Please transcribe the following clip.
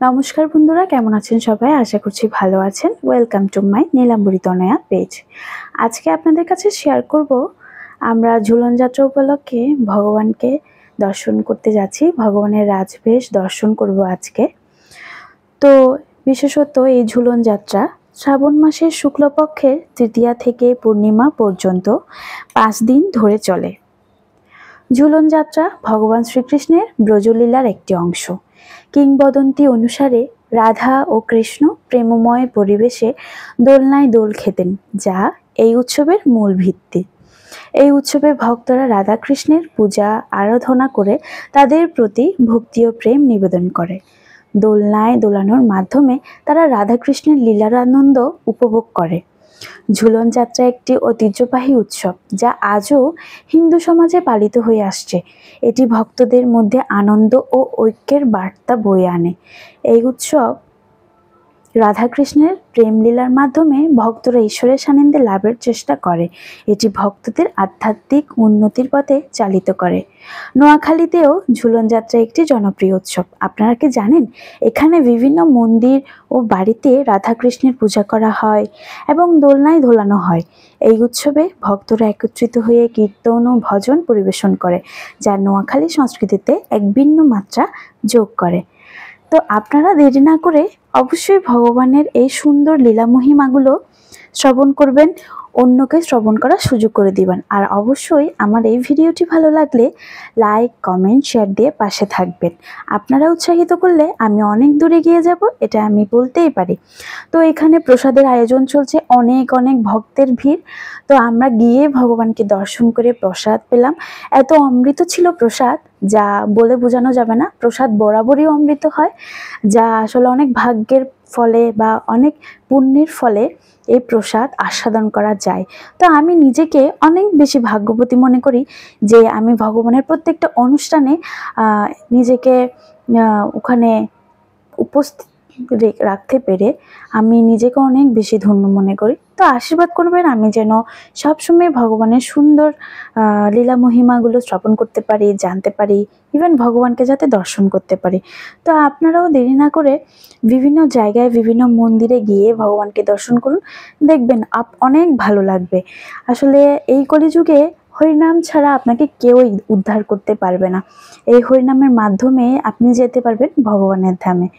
নমস্কার বন্ধুরা, কেমন আছেন সবাই? আশা করছি ভালো আছেন। Welcome to my Nilambari Tanaya page. আজকে আপনাদের কাছে শেয়ার করব আমরা ঝুলন যাত্রা উপলক্ষে ভগবানকে দর্শন করতে যাচ্ছি। ভগবানের রাজবেশ দর্শন করব আজকে। তো বিশেষত এই ঝুলন যাত্রা শ্রাবণ মাসের শুক্লপক্ষের তৃতীয়া থেকে পূর্ণিমা পর্যন্ত 5 দিন ধরে চলে। ঝুলন যাত্রা ভগবান শ্রীকৃষ্ণের ব্রজলীলার একটি অংশ। কিংবদন্তি অনুসারে রাধা ও কৃষ্ণ প্রেমময় পরিবেশে দোলনায় দোল খেতেন, যা এই উৎসবের মূল ভিত্তি। এই উৎসবে ভক্তরা রাধা কৃষ্ণের পূজা আরাধনা করে তাদের প্রতি ভক্তি ও প্রেম নিবেদন করে। দোলনায় দোলানোর মাধ্যমে তারা রাধা কৃষ্ণের লীলার আনন্দ উপভোগ করে। ঝুলন যাত্রা একটি ঐতিহ্যবাহী উৎসব যা আজও হিন্দু সমাজে পালিত হয়ে আসছে। এটি ভক্তদের মধ্যে আনন্দ ও ঐক্যের বার্তা বয়ে আনে। এই উৎসব রাধাকৃষ্ণের প্রেমলীলার মাধ্যমে ভক্তরা ঈশ্বরের সান্নিধ্যে লাভের চেষ্টা করে। এটি ভক্তদের আধ্যাত্মিক উন্নতির পথে চালিত করে। নোয়াখালীতেও ঝুলন যাত্রা একটি জনপ্রিয় উৎসব। আপনারা কি জানেন? এখানে বিভিন্ন মন্দির ও বাড়িতে রাধাকৃষ্ণের পূজা করা হয় এবং দোলনায় দোলানো হয়। এই উৎসবে ভক্তরা একত্রিত হয়ে কীর্তন ও ভজন পরিবেশন করে, যা নোয়াখালী সংস্কৃতিতে এক ভিন্ন মাত্রা যোগ করে। তো আপনারা দেরি না করে অবশ্যই ভগবানের এই সুন্দর লীলা মহিমাগুলো শ্রবণ করবেন, অন্যকে শ্রবণ করার সুযোগ করে দিবেন। আর অবশ্যই আমার এই ভিডিওটি ভালো লাগলে লাইক, কমেন্ট, শেয়ার দিয়ে পাশে থাকবেন। আপনারা উৎসাহিত করলে আমি অনেক দূরে গিয়ে যাব, এটা আমি বলতেই পারি। তো এখানে প্রসাদের আয়োজন চলছে, অনেক অনেক ভক্তের ভিড়। তো আমরা গিয়ে ভগবানকে দর্শন করে প্রসাদ পেলাম। এত অমৃত ছিল প্রসাদ, যা বলে বোঝানো যাবে না। প্রসাদ বরাবরই অমৃত হয়, যা আসলে অনেক ভাগ্যের ফলে বা অনেক পুণ্যের ফলে এই প্রসাদ আস্বাদন করা যায়। তো আমি নিজেকে অনেক বেশি ভাগ্যবতী মনে করি যে আমি ভগবানের প্রত্যেকটা অনুষ্ঠানে নিজেকে ওখানে উপস্থিত রাখতে পেরে আমি নিজেকে অনেক বেশি ধন্য মনে করি। তো আশীর্বাদ করবেন আমি যেন সবসময় ভগবানের সুন্দর লীলা মহিমাগুলো শ্রবণ করতে পারি, জানতে পারি, ইভেন ভগবানকে যাতে দর্শন করতে পারি। তো আপনারাও দেরি না করে বিভিন্ন জায়গায় বিভিন্ন মন্দিরে গিয়ে ভগবানকে দর্শন করুন, দেখবেন অনেক ভালো লাগবে। আসলে এই কলিযুগে হরিনাম ছাড়া আপনাকে কেউই উদ্ধার করতে পারবে না। এই হরিনামের মাধ্যমে আপনি যেতে পারবেন ভগবানের ধামে।